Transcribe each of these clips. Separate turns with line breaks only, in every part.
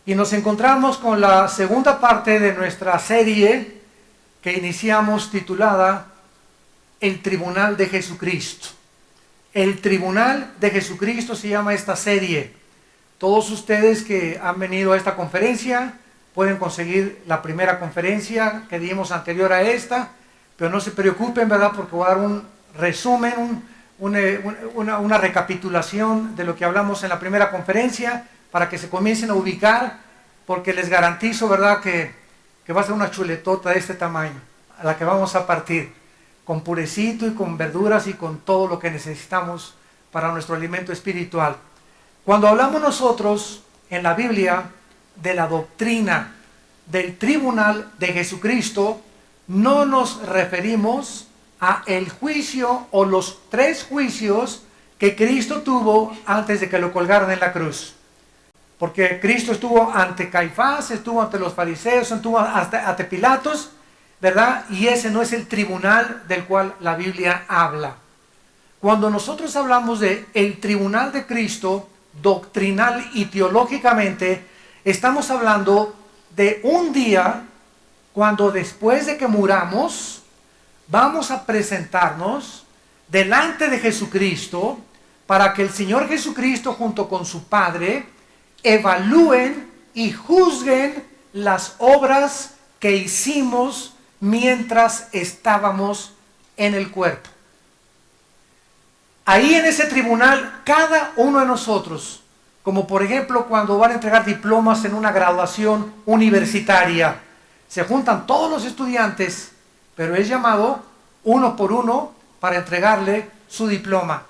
Y nos encontramos con la segunda parte de nuestra serie que iniciamos titulada El Tribunal de Jesucristo. El Tribunal de Jesucristo se llama esta serie. Todos ustedes que han venido a esta conferencia pueden conseguir la primera conferencia que dimos anterior a esta, pero no se preocupen, ¿verdad? Porque voy a dar un resumen, una recapitulación de lo que hablamos en la primera conferencia para que se comiencen a ubicar, porque les garantizo, ¿verdad?, que va a ser una chuletota de este tamaño, a la que vamos a partir, con purecito y con verduras y con todo lo que necesitamos para nuestro alimento espiritual. Cuando hablamos nosotros en la Biblia de la doctrina del tribunal de Jesucristo, no nos referimos a el juicio o los 3 juicios que Cristo tuvo antes de que lo colgaran en la cruz. Porque Cristo estuvo ante Caifás, estuvo ante los fariseos, estuvo ante Pilatos, ¿verdad? Y ese no es el tribunal del cual la Biblia habla. Cuando nosotros hablamos de el tribunal de Cristo, doctrinal y teológicamente, estamos hablando de un día cuando después de que muramos, vamos a presentarnos delante de Jesucristo para que el Señor Jesucristo junto con su Padre evalúen y juzguen las obras que hicimos mientras estábamos en el cuerpo. Ahí en ese tribunal, cada uno de nosotros, como por ejemplo cuando van a entregar diplomas en una graduación universitaria, se juntan todos los estudiantes, pero es llamado uno por uno para entregarle su diploma.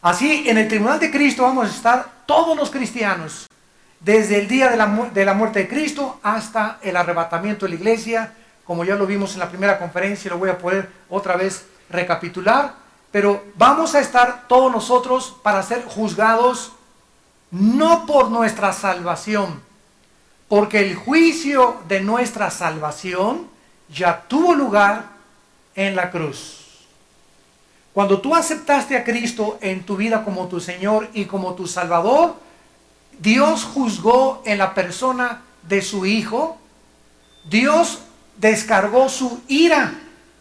Así, en el tribunal de Cristo vamos a estar todos los cristianos, desde el día de la muerte de Cristo hasta el arrebatamiento de la iglesia, como ya lo vimos en la primera conferencia, lo voy a poder otra vez recapitular, pero vamos a estar todos nosotros para ser juzgados no por nuestra salvación, porque el juicio de nuestra salvación ya tuvo lugar en la cruz. Cuando tú aceptaste a Cristo en tu vida como tu Señor y como tu Salvador, Dios juzgó en la persona de su Hijo. Dios descargó su ira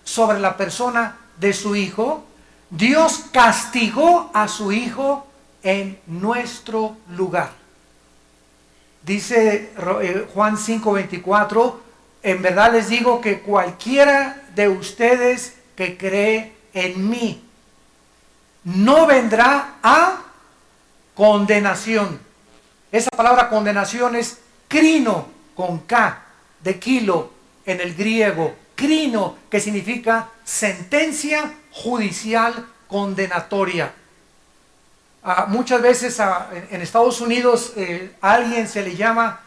sobre la persona de su Hijo. Dios castigó a su Hijo en nuestro lugar. Dice Juan 5:24, en verdad les digo que cualquiera de ustedes que cree en mí no vendrá a condenación. Esa palabra condenación es crino, con K, de kilo en el griego. Crino, que significa sentencia judicial condenatoria. Muchas veces en Estados Unidos a alguien se le llama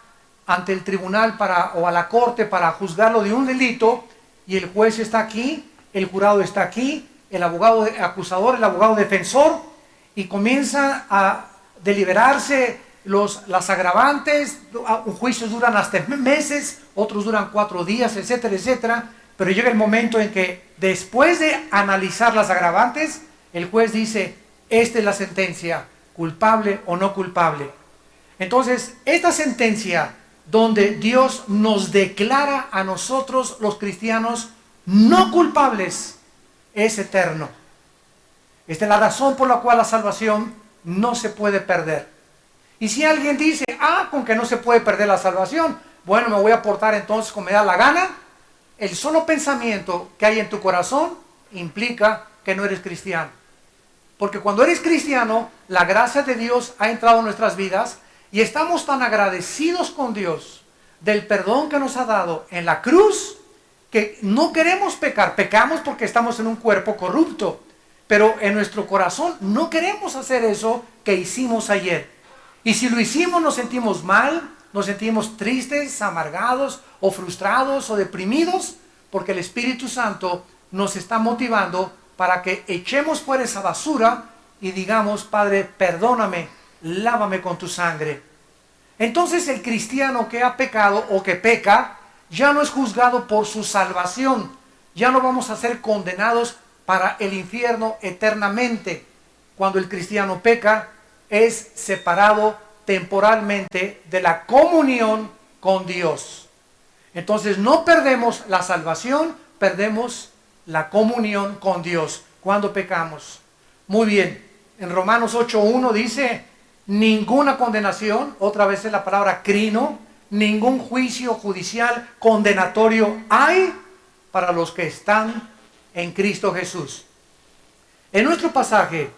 ante el tribunal o a la corte para juzgarlo de un delito, y el juez está aquí, el jurado está aquí, el abogado acusador, el abogado defensor, y comienza a deliberarse las agravantes. Juicios duran hasta meses, otros duran 4 días, etcétera, etcétera. Pero llega el momento en que después de analizar las agravantes, el juez dice, esta es la sentencia, culpable o no culpable. Entonces, esta sentencia donde Dios nos declara a nosotros los cristianos no culpables, es eterno. Esta es la razón por la cual la salvación no se puede perder. Y si alguien dice, con que no se puede perder la salvación, bueno, me voy a portar entonces como me da la gana, el solo pensamiento que hay en tu corazón implica que no eres cristiano. Porque cuando eres cristiano, la gracia de Dios ha entrado en nuestras vidas y estamos tan agradecidos con Dios del perdón que nos ha dado en la cruz, que no queremos pecar. Pecamos porque estamos en un cuerpo corrupto, pero en nuestro corazón no queremos hacer eso que hicimos ayer. Y si lo hicimos, nos sentimos mal, nos sentimos tristes, amargados o frustrados o deprimidos, porque el Espíritu Santo nos está motivando para que echemos fuera esa basura y digamos, Padre, perdóname, lávame con tu sangre. Entonces el cristiano que ha pecado o que peca ya no es juzgado por su salvación, ya no vamos a ser condenados para el infierno eternamente. Cuando el cristiano peca, es separado temporalmente de la comunión con Dios. Entonces no perdemos la salvación, perdemos la comunión con Dios cuando pecamos. Muy bien, en Romanos 8:1 dice, ninguna condenación, otra vez es la palabra crino, ningún juicio judicial condenatorio hay para los que están en Cristo Jesús. En nuestro pasaje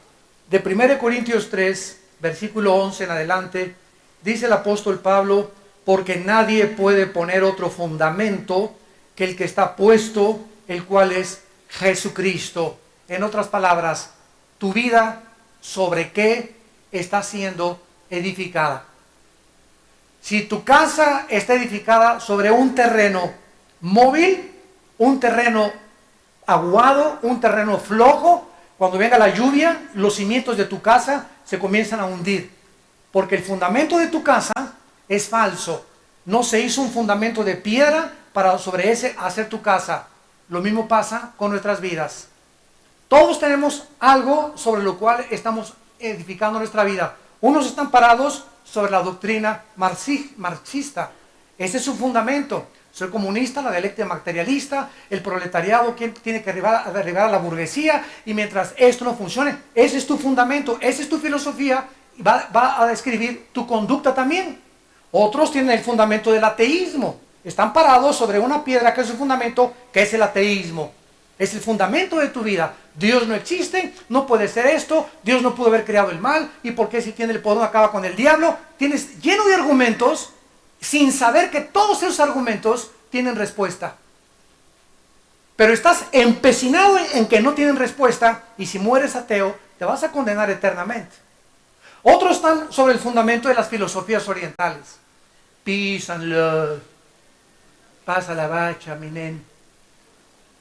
de 1 Corintios 3, versículo 11 en adelante, dice el apóstol Pablo, porque nadie puede poner otro fundamento que el que está puesto, el cual es Jesucristo. En otras palabras, tu vida, ¿sobre qué está siendo edificada? Si tu casa está edificada sobre un terreno móvil, un terreno aguado, un terreno flojo, cuando venga la lluvia, los cimientos de tu casa se comienzan a hundir. Porque el fundamento de tu casa es falso. No se hizo un fundamento de piedra para sobre ese hacer tu casa. Lo mismo pasa con nuestras vidas. Todos tenemos algo sobre lo cual estamos edificando nuestra vida. Unos están parados sobre la doctrina marxista. Ese es su fundamento. Soy comunista, la dialéctica materialista, el proletariado que tiene que derribar a la burguesía, y mientras esto no funcione, ese es tu fundamento, esa es tu filosofía, y va a describir tu conducta también. Otros tienen el fundamento del ateísmo, están parados sobre una piedra que es su fundamento, que es el ateísmo. Es el fundamento de tu vida. Dios no existe, no puede ser esto, Dios no pudo haber creado el mal, y por qué si tiene el poder acaba con el diablo. Tienes lleno de argumentos, sin saber que todos esos argumentos tienen respuesta. Pero estás empecinado en que no tienen respuesta, y si mueres ateo, te vas a condenar eternamente. Otros están sobre el fundamento de las filosofías orientales. Peace and love. Pasa la bacha, mi nen.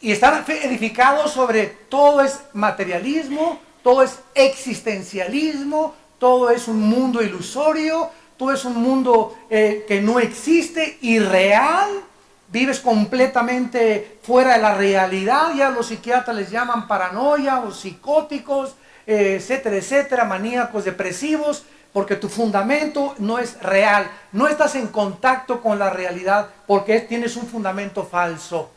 Y están edificados sobre todo es materialismo, todo es existencialismo, todo es un mundo ilusorio, todo es un mundo que no existe, irreal. Vives completamente fuera de la realidad. Ya los psiquiatras les llaman paranoia o psicóticos, etcétera, etcétera, maníacos depresivos, porque tu fundamento no es real. No estás en contacto con la realidad porque tienes un fundamento falso.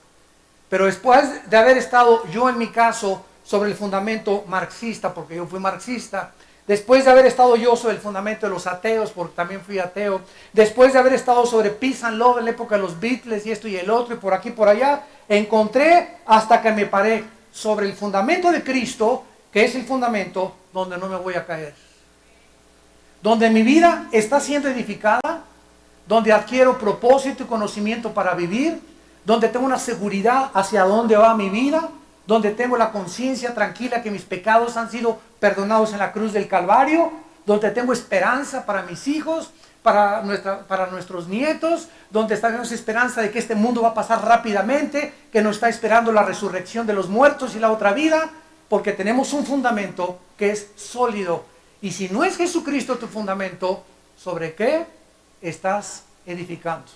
Pero después de haber estado yo en mi caso sobre el fundamento marxista, porque yo fui marxista, después de haber estado yo sobre el fundamento de los ateos, porque también fui ateo, después de haber estado sobre Peace and Love en la época de los Beatles y esto y el otro y por aquí y por allá, encontré hasta que me paré sobre el fundamento de Cristo, que es el fundamento donde no me voy a caer. Donde mi vida está siendo edificada, donde adquiero propósito y conocimiento para vivir, donde tengo una seguridad hacia dónde va mi vida, donde tengo la conciencia tranquila que mis pecados han sido perdonados en la cruz del Calvario, donde tengo esperanza para mis hijos, para nuestros nietos, donde tenemos esperanza de que este mundo va a pasar rápidamente, que nos está esperando la resurrección de los muertos y la otra vida, porque tenemos un fundamento que es sólido. Y si no es Jesucristo tu fundamento, ¿sobre qué estás edificando?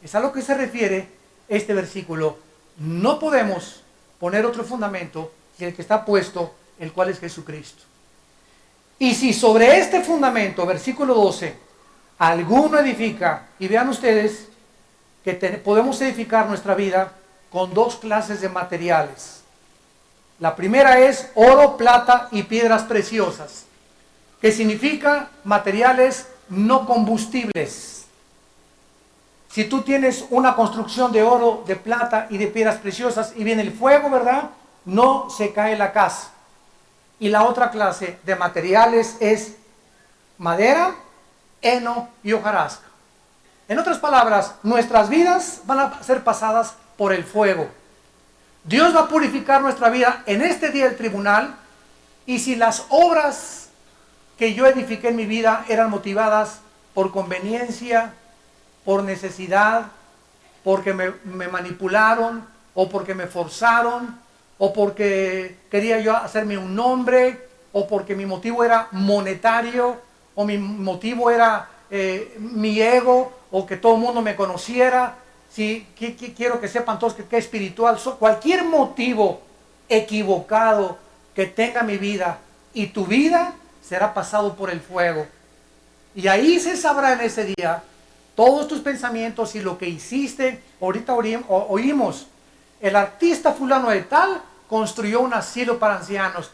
Es a lo que se refiere este versículo. No podemos poner otro fundamento que el que está puesto, el cual es Jesucristo. Y si sobre este fundamento, versículo 12, alguno edifica, y vean ustedes que podemos edificar nuestra vida con dos clases de materiales. La primera es oro, plata y piedras preciosas, que significa materiales no combustibles. Si tú tienes una construcción de oro, de plata y de piedras preciosas y viene el fuego, ¿verdad? No se cae la casa. Y la otra clase de materiales es madera, heno y hojarasca. En otras palabras, nuestras vidas van a ser pasadas por el fuego. Dios va a purificar nuestra vida en este día del tribunal, y si las obras que yo edifiqué en mi vida eran motivadas por conveniencia, por necesidad, porque me manipularon, o porque me forzaron, o porque quería yo hacerme un nombre, o porque mi motivo era monetario, o mi motivo era mi ego, o que todo el mundo me conociera. Sí, quiero que sepan todos que espiritual soy. Cualquier motivo equivocado que tenga mi vida y tu vida será pasado por el fuego. Y ahí se sabrá en ese día todos tus pensamientos y lo que hiciste. Ahorita oímos, el artista fulano de tal construyó un asilo para ancianos.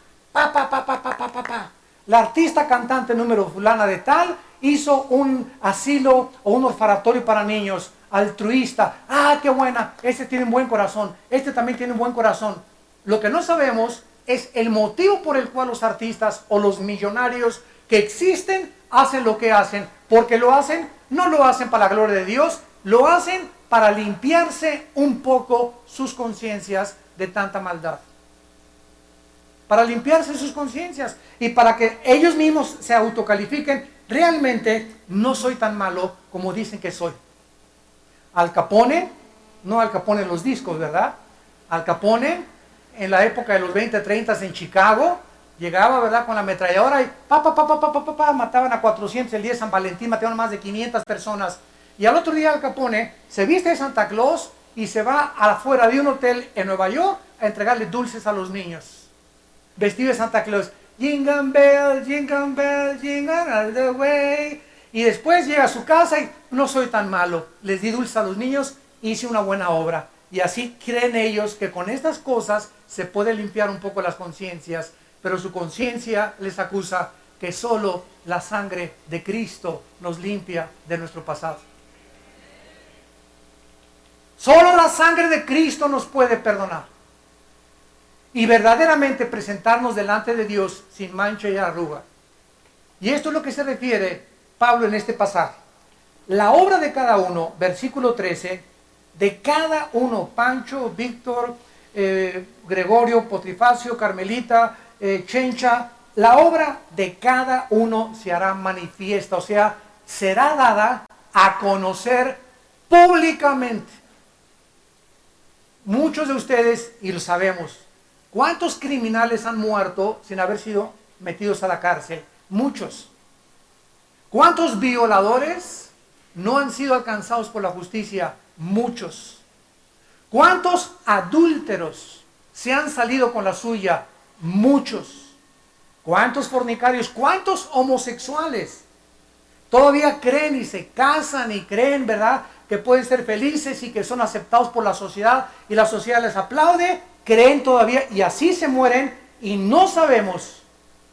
La artista cantante número fulana de tal hizo un asilo o un orfanatorio para niños, altruista. Ah, qué buena, este tiene un buen corazón, este también tiene un buen corazón. Lo que no sabemos es el motivo por el cual los artistas o los millonarios que existen hacen lo que hacen. Porque lo hacen, no lo hacen para la gloria de Dios, lo hacen para limpiarse un poco sus conciencias de tanta maldad. Para limpiarse sus conciencias y para que ellos mismos se autocalifiquen. Realmente no soy tan malo como dicen que soy. Al Capone, no Al Capone en los discos, ¿verdad? Al Capone en la época de los 20, 30 en Chicago, llegaba, ¿verdad?, con la ametralladora y mataban a 400 el día de San Valentín, mataban a más de 500 personas. Y al otro día Al Capone se viste de Santa Claus y se va afuera de un hotel en Nueva York a entregarle dulces a los niños. Vestido de Santa Claus. Jingle bell, jingle all the way. Y después llega a su casa y no soy tan malo. Les di dulces a los niños, hice una buena obra. Y así creen ellos que con estas cosas se puede limpiar un poco las conciencias. Pero su conciencia les acusa que solo la sangre de Cristo nos limpia de nuestro pasado. Solo la sangre de Cristo nos puede perdonar. Y verdaderamente presentarnos delante de Dios sin mancha y arruga. Y esto es lo que se refiere Pablo en este pasaje. La obra de cada uno, versículo 13, de cada uno, Pancho, Víctor, Gregorio, Potrifacio, Carmelita, Chencha, la obra de cada uno se hará manifiesta, o sea, será dada a conocer públicamente. Muchos de ustedes, y lo sabemos, ¿cuántos criminales han muerto sin haber sido metidos a la cárcel? Muchos. ¿Cuántos violadores no han sido alcanzados por la justicia? Muchos. ¿Cuántos adúlteros se han salido con la suya? Muchos. ¿Cuántos fornicarios? ¿Cuántos homosexuales todavía creen y se casan y creen, ¿verdad?, que pueden ser felices y que son aceptados por la sociedad y la sociedad les aplaude? Creen todavía y así se mueren y no sabemos,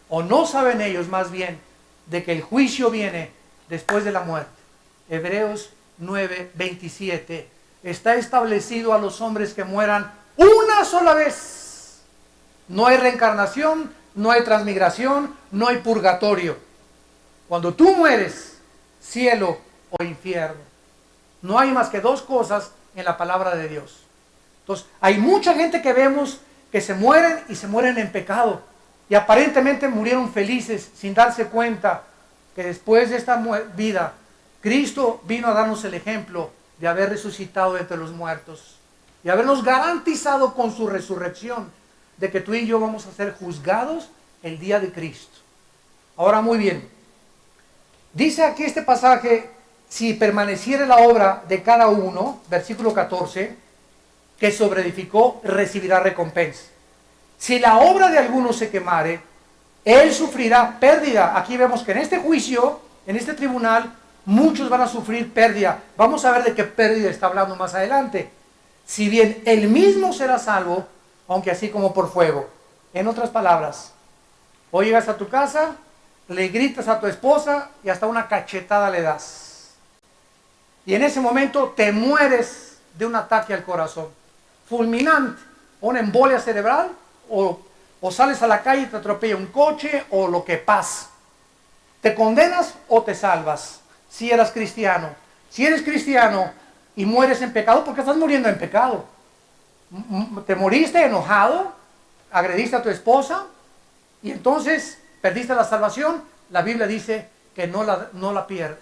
o no saben ellos más bien, de que el juicio viene después de la muerte. Hebreos 9:27. Está establecido a los hombres que mueran una sola vez. No hay reencarnación, no hay transmigración, no hay purgatorio. Cuando tú mueres, cielo o infierno. No hay más que dos cosas en la palabra de Dios. Entonces, hay mucha gente que vemos que se mueren y se mueren en pecado. Y aparentemente murieron felices sin darse cuenta que después de esta vida, Cristo vino a darnos el ejemplo de haber resucitado entre los muertos. Y habernos garantizado con su resurrección de que tú y yo vamos a ser juzgados el día de Cristo. Ahora muy bien, dice aquí este pasaje, si permaneciera la obra de cada uno, versículo 14, que sobreedificó, recibirá recompensa. Si la obra de alguno se quemare, él sufrirá pérdida. Aquí vemos que en este juicio, en este tribunal, muchos van a sufrir pérdida. Vamos a ver de qué pérdida está hablando más adelante. Si bien él mismo será salvo, aunque así como por fuego. En otras palabras, hoy llegas a tu casa, le gritas a tu esposa y hasta una cachetada le das. Y en ese momento te mueres de un ataque al corazón. Fulminante, una embolia cerebral, o sales a la calle y te atropella un coche, o lo que pase. ¿Te condenas o te salvas? Si eras cristiano. Si eres cristiano y mueres en pecado, porque estás muriendo en pecado. Te moriste enojado, agrediste a tu esposa, y entonces perdiste la salvación. La Biblia dice que no la pierdes.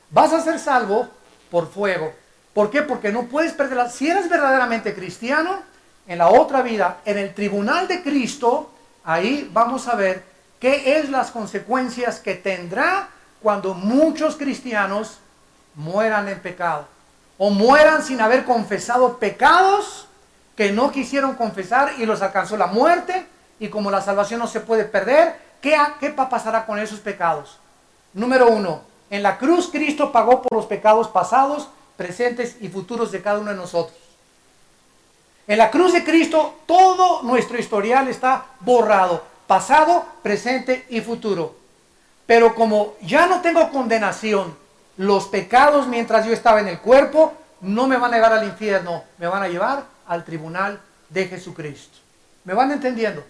Vas a ser salvo por fuego. ¿Por qué? Porque no puedes perderla. Si eres verdaderamente cristiano, en la otra vida, en el tribunal de Cristo, ahí vamos a ver qué es las consecuencias que tendrá cuando muchos cristianos mueran en pecado. O mueran sin haber confesado pecados que no quisieron confesar y los alcanzó la muerte. Y como la salvación no se puede perder, ¿qué pasará con esos pecados? Número 1, en la cruz Cristo pagó por los pecados pasados, presentes y futuros de cada uno de nosotros. En la cruz de Cristo todo nuestro historial está borrado, pasado, presente y futuro. Pero como ya no tengo condenación, los pecados mientras yo estaba en el cuerpo no me van a llevar al infierno, me van a llevar al tribunal de Jesucristo. ¿Me van entendiendo?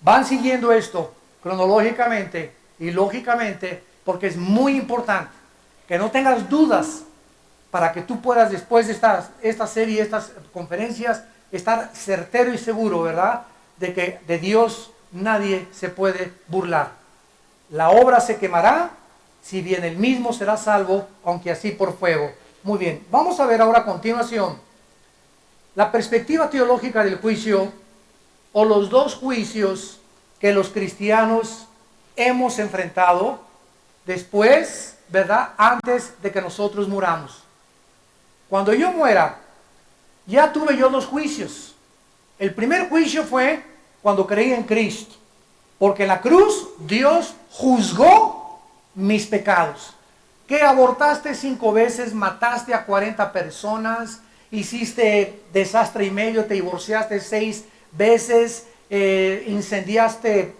Van siguiendo esto cronológicamente y lógicamente, porque es muy importante que no tengas dudas para que tú puedas, después de esta serie, estas conferencias, estar certero y seguro, ¿verdad?, de que de Dios nadie se puede burlar. La obra se quemará, si bien el mismo será salvo, aunque así por fuego. Muy bien, vamos a ver ahora a continuación la perspectiva teológica del juicio, o los dos juicios que los cristianos hemos enfrentado después, ¿verdad?, antes de que nosotros muramos. Cuando yo muera, ya tuve yo dos juicios. El primer juicio fue cuando creí en Cristo, porque en la cruz Dios juzgó mis pecados. Que abortaste 5 veces, mataste a 40 personas, hiciste desastre y medio, te divorciaste 6 veces, incendiaste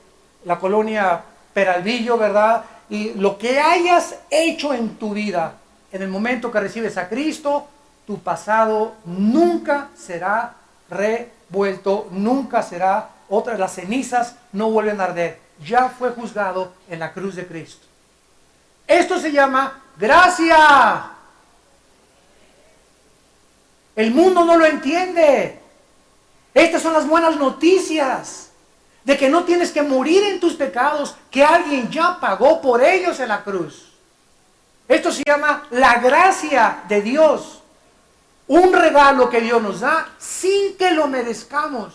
la colonia Peralvillo, ¿verdad? Y lo que hayas hecho en tu vida, en el momento que recibes a Cristo, tu pasado nunca será revuelto, nunca será otra. Las cenizas no vuelven a arder. Ya fue juzgado en la cruz de Cristo. Esto se llama gracia. El mundo no lo entiende. Estas son las buenas noticias de que no tienes que morir en tus pecados, que alguien ya pagó por ellos en la cruz. Esto se llama la gracia de Dios. Un regalo que Dios nos da sin que lo merezcamos.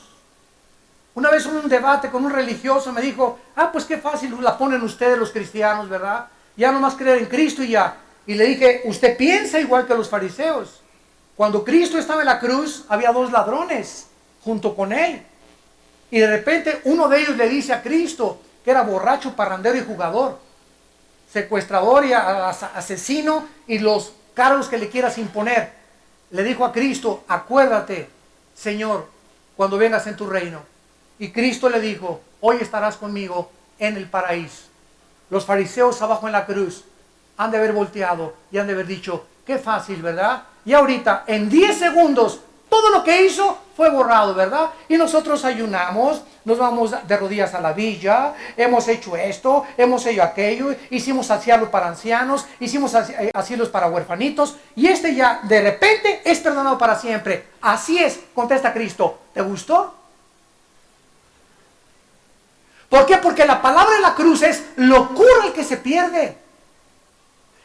Una vez en un debate con un religioso me dijo, pues qué fácil la ponen ustedes los cristianos, ¿verdad? Ya nomás creer en Cristo y ya. Y le dije, usted piensa igual que los fariseos. Cuando Cristo estaba en la cruz, había 2 ladrones junto con él. Y de repente uno de ellos le dice a Cristo, que era borracho, parrandero y jugador, secuestrador y asesino, y los cargos que le quieras imponer. Le dijo a Cristo, acuérdate, Señor, cuando vengas en tu reino. Y Cristo le dijo, hoy estarás conmigo en el paraíso. Los fariseos abajo en la cruz han de haber volteado y han de haber dicho, qué fácil, ¿verdad? Y ahorita, en 10 segundos, todo lo que hizo fue borrado, ¿verdad? Y nosotros ayunamos, nos vamos de rodillas a la villa, hemos hecho esto, hemos hecho aquello, hicimos asilos para ancianos, hicimos asilos para huerfanitos, y ya de repente es perdonado para siempre. Así es, contesta Cristo. ¿Te gustó? ¿Por qué? Porque la palabra de la cruz es locura el que se pierde.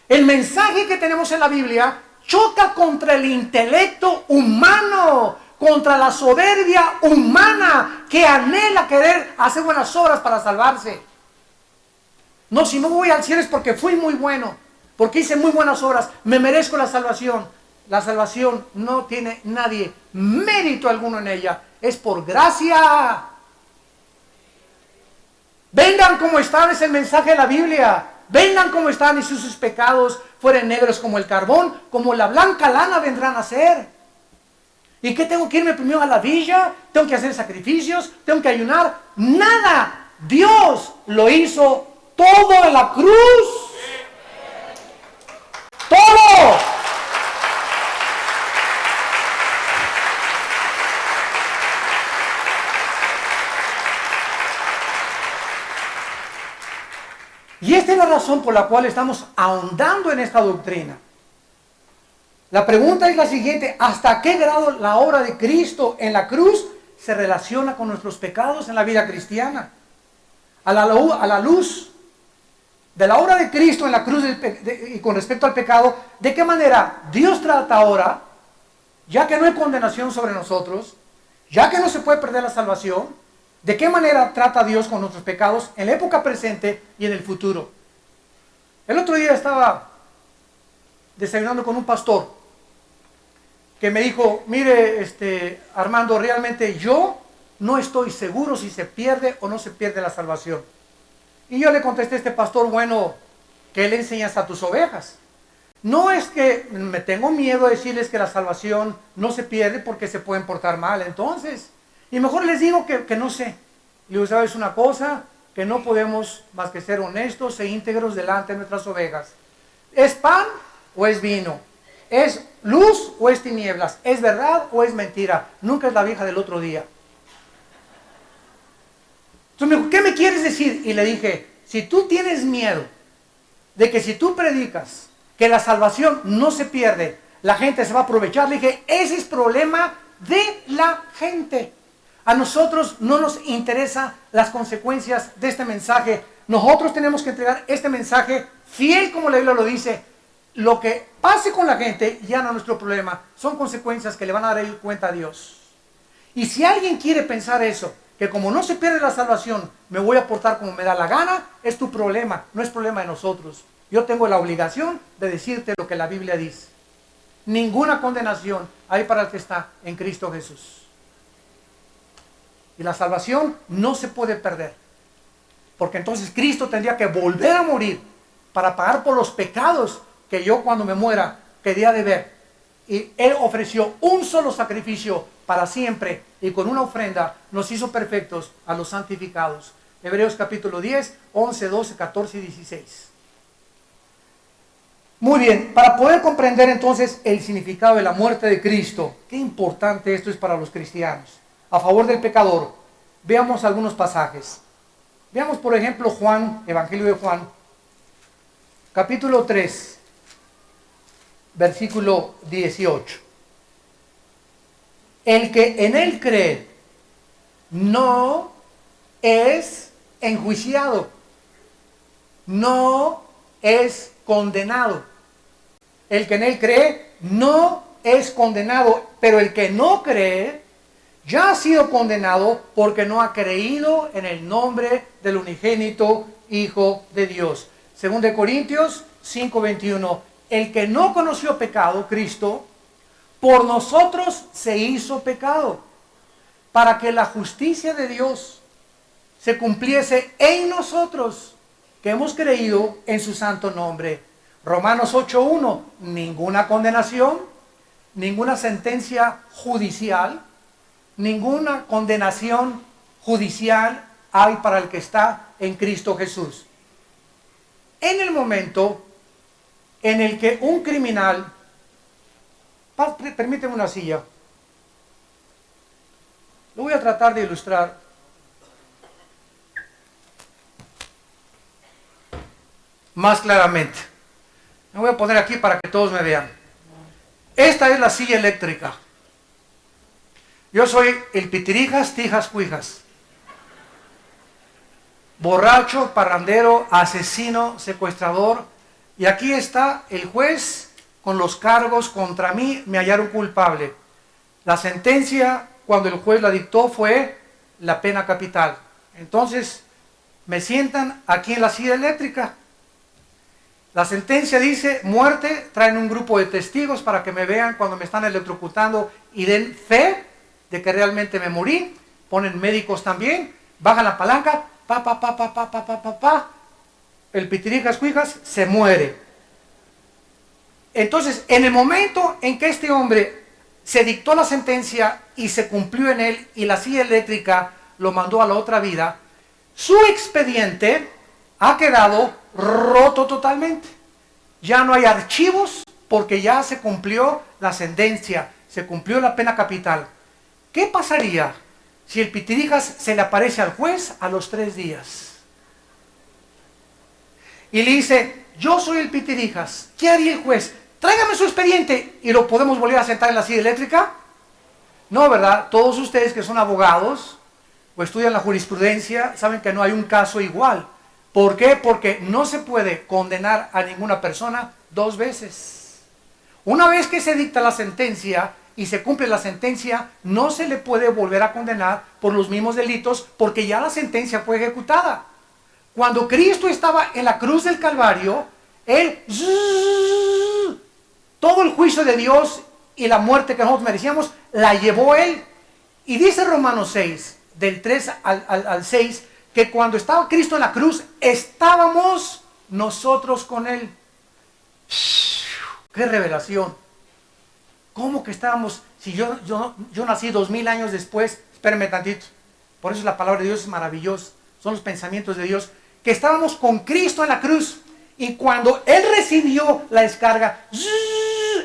El mensaje que tenemos en la Biblia choca contra el intelecto humano, contra la soberbia humana que anhela querer hacer buenas obras para salvarse. No, si no voy al cielo es porque fui muy bueno, porque hice muy buenas obras, me merezco la salvación. La salvación no tiene nadie mérito alguno en ella, es por gracia. Vengan como están, es el mensaje de la Biblia. Vengan como están, y si sus pecados fueren negros como el carbón, como la blanca lana vendrán a ser. ¿Y qué tengo que irme primero a la villa? ¿Tengo que hacer sacrificios? ¿Tengo que ayunar? Nada. Dios lo hizo todo en la cruz. Todo. Y esta es la razón por la cual estamos ahondando en esta doctrina. La pregunta es la siguiente: ¿hasta qué grado la obra de Cristo en la cruz se relaciona con nuestros pecados en la vida cristiana? A la luz de la obra de Cristo en la cruz y con respecto al pecado, ¿de qué manera Dios trata ahora, ya que no hay condenación sobre nosotros, ya que no se puede perder la salvación? ¿De qué manera trata Dios con nuestros pecados en la época presente y en el futuro? El otro día estaba desayunando con un pastor que me dijo, mire, Armando, realmente yo no estoy seguro si se pierde o no se pierde la salvación. Y yo le contesté a este pastor, bueno, ¿qué le enseñas a tus ovejas? No es que me tengo miedo de decirles que la salvación no se pierde porque se pueden portar mal, entonces. Y mejor les digo que no sé. Y digo, ¿sabes una cosa? Que no podemos más que ser honestos e íntegros delante de nuestras ovejas. ¿Es pan o es vino? ¿Es luz o es tinieblas? ¿Es verdad o es mentira? Nunca es la vieja del otro día. Entonces me dijo, ¿qué me quieres decir? Y le dije, si tú tienes miedo de que si tú predicas que la salvación no se pierde, la gente se va a aprovechar, le dije, ese es problema de la gente. A nosotros no nos interesan las consecuencias de este mensaje. Nosotros tenemos que entregar este mensaje fiel como la Biblia lo dice. Lo que pase con la gente ya no es nuestro problema. Son consecuencias que le van a dar cuenta a Dios. Y si alguien quiere pensar eso, que como no se pierde la salvación, me voy a portar como me da la gana, es tu problema, no es problema de nosotros. Yo tengo la obligación de decirte lo que la Biblia dice. Ninguna condenación hay para el que está en Cristo Jesús. Y la salvación no se puede perder. Porque entonces Cristo tendría que volver a morir para pagar por los pecados que yo cuando me muera quería deber. Y Él ofreció un solo sacrificio para siempre y con una ofrenda nos hizo perfectos a los santificados. Hebreos capítulo 10, 11, 12, 14 y 16. Muy bien, para poder comprender entonces el significado de la muerte de Cristo, qué importante esto es para los cristianos, a favor del pecador, veamos algunos pasajes. Veamos por ejemplo Juan, Evangelio de Juan, capítulo 3, versículo 18. El que en él cree no es enjuiciado, no es condenado. El que en él cree no es condenado, pero el que no cree ya ha sido condenado porque no ha creído en el nombre del unigénito Hijo de Dios. Según de Corintios 5:21, el que no conoció pecado, Cristo, por nosotros se hizo pecado, para que la justicia de Dios se cumpliese en nosotros, que hemos creído en su santo nombre. Romanos 8:1, ninguna condenación, ninguna sentencia judicial, ninguna condenación judicial hay para el que está en Cristo Jesús. En el momento en el que un criminal, permíteme una silla, lo voy a tratar de ilustrar. Más claramente. Me voy a poner aquí para que todos me vean. Esta es la silla eléctrica. Yo soy el pitirijas, tijas, cuijas. Borracho, parrandero, asesino, secuestrador. Y aquí está el juez con los cargos contra mí, me hallaron culpable. La sentencia, cuando el juez la dictó, fue la pena capital. Entonces, me sientan aquí en la silla eléctrica. La sentencia dice muerte, traen un grupo de testigos para que me vean cuando me están electrocutando y den fe de que realmente me morí. Ponen médicos también, bajan la palanca, el pitirijas cuijas se muere. Entonces, en el momento en que este hombre se dictó la sentencia y se cumplió en él y la silla eléctrica lo mandó a la otra vida, su expediente ha quedado roto totalmente. Ya no hay archivos porque ya se cumplió la sentencia, se cumplió la pena capital. ¿Qué pasaría si el pitirijas se le aparece al juez a los 3 días? Y le dice, yo soy el pitirijas, ¿qué haría el juez? Tráigame su expediente y lo podemos volver a sentar en la silla eléctrica. No, ¿verdad? Todos ustedes que son abogados o estudian la jurisprudencia saben que no hay un caso igual. ¿Por qué? Porque no se puede condenar a ninguna persona 2 veces. Una vez que se dicta la sentencia y se cumple la sentencia, no se le puede volver a condenar por los mismos delitos porque ya la sentencia fue ejecutada. Cuando Cristo estaba en la cruz del Calvario, Él, todo el juicio de Dios y la muerte que nosotros merecíamos, la llevó Él. Y dice Romanos 6, del 3 al 6, que cuando estaba Cristo en la cruz, estábamos nosotros con Él. ¡Qué revelación! ¿Cómo que estábamos? Si yo nací 2000 años después, espérenme tantito. Por eso la palabra de Dios es maravillosa. Son los pensamientos de Dios. Que estábamos con Cristo en la cruz. Y cuando Él recibió la descarga,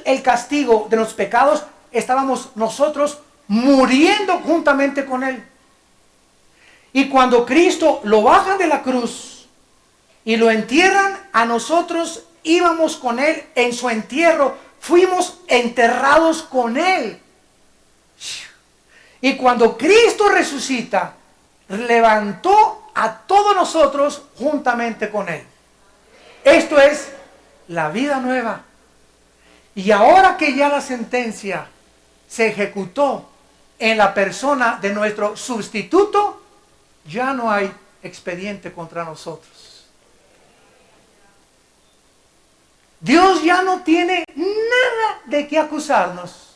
el castigo de los pecados, estábamos nosotros muriendo juntamente con Él. Y cuando Cristo lo bajan de la cruz y lo entierran, a nosotros íbamos con Él en su entierro. Fuimos enterrados con Él. Y cuando Cristo resucita, levantó a todos nosotros juntamente con Él. Esto es la vida nueva. Y ahora que ya la sentencia se ejecutó en la persona de nuestro sustituto, ya no hay expediente contra nosotros. Dios ya no tiene nada de qué acusarnos,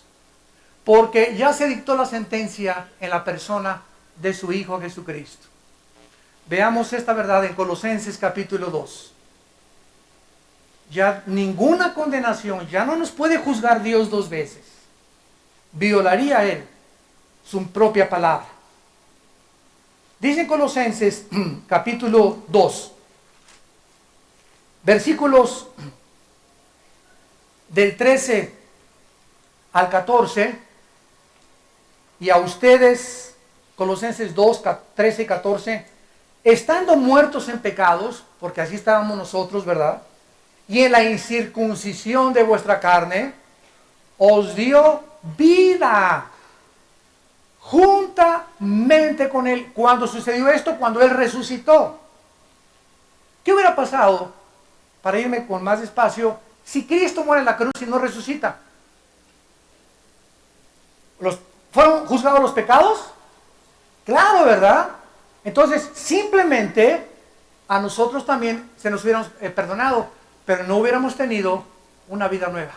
porque ya se dictó la sentencia en la persona de su Hijo Jesucristo. Veamos esta verdad en Colosenses capítulo 2. Ya ninguna condenación, ya no nos puede juzgar Dios dos veces. Violaría Él su propia palabra. Dice en Colosenses capítulo 2, versículos del 13 al 14, y a ustedes, Colosenses 2, 13 y 14, estando muertos en pecados, porque así estábamos nosotros, ¿verdad? Y en la incircuncisión de vuestra carne, os dio vida juntamente con Él. ¿Cuándo sucedió esto? Cuando Él resucitó. ¿Qué hubiera pasado, para irme con más despacio, si Cristo muere en la cruz y no resucita? ¿Fueron juzgados los pecados? Claro, ¿verdad? Entonces, simplemente a nosotros también se nos hubieran perdonado, pero no hubiéramos tenido una vida nueva.